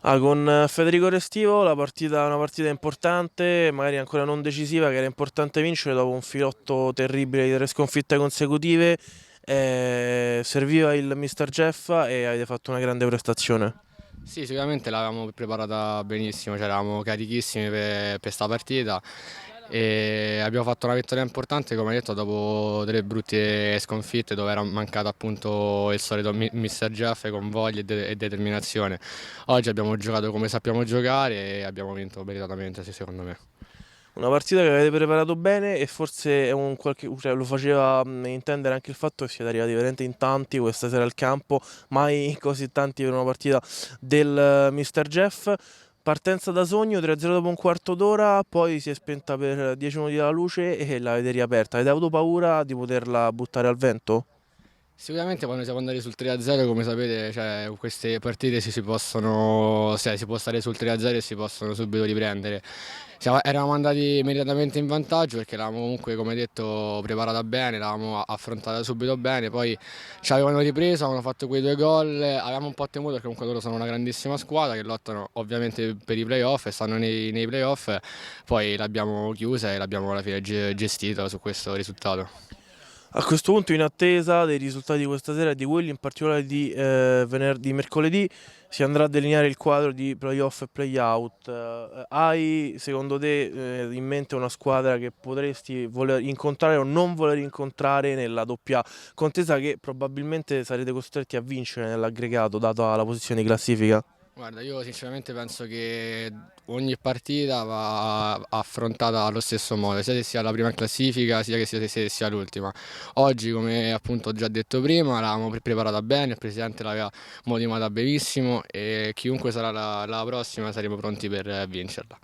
Con Federico Restivo una partita importante, magari ancora non decisiva, che era importante vincere dopo un filotto terribile di tre sconfitte consecutive. Serviva il Mister Jeff e avete fatto una grande prestazione. Sì, sicuramente l'avevamo preparata benissimo, cioè eravamo carichissimi per sta partita e abbiamo fatto una vittoria importante, come hai detto, dopo delle brutte sconfitte dove era mancato appunto il solito Mr. Jeff con voglia e determinazione. Oggi abbiamo giocato come sappiamo giocare e abbiamo vinto meritatamente, sì, secondo me. Una partita che avete preparato bene e forse cioè, lo faceva intendere anche il fatto che siete arrivati veramente in tanti questa sera al campo, mai così tanti per una partita del Mister Jeff. Partenza da sogno, 3-0 dopo un quarto d'ora, poi si è spenta per 10 minuti la luce e l'avete riaperta. Avete avuto paura di poterla buttare al vento? Sicuramente quando siamo andati sul 3-0, come sapete, cioè, queste partite si possono, cioè, si può stare sul 3-0 e si possono subito riprendere. Eravamo andati immediatamente in vantaggio perché l'avevamo comunque, come detto, preparata bene, l'avevamo affrontata subito bene, poi ci avevano ripreso, avevano fatto quei due gol, avevamo un po' temuto perché comunque loro sono una grandissima squadra che lottano ovviamente per i playoff e stanno nei playoff, poi l'abbiamo chiusa e l'abbiamo alla fine gestita su questo risultato. A questo punto, in attesa dei risultati di questa sera e di quelli in particolare di mercoledì, si andrà a delineare il quadro di playoff e playout. Hai secondo te in mente una squadra che potresti voler incontrare o non voler incontrare nella doppia contesa che probabilmente sarete costretti a vincere nell'aggregato, data la posizione di classifica? Guarda, io sinceramente penso che ogni partita va affrontata allo stesso modo, sia che sia la prima in classifica, sia che sia l'ultima. Oggi, come appunto ho già detto prima, l'avevamo preparata bene, il presidente l'aveva motivata benissimo e chiunque sarà la prossima saremo pronti per vincerla.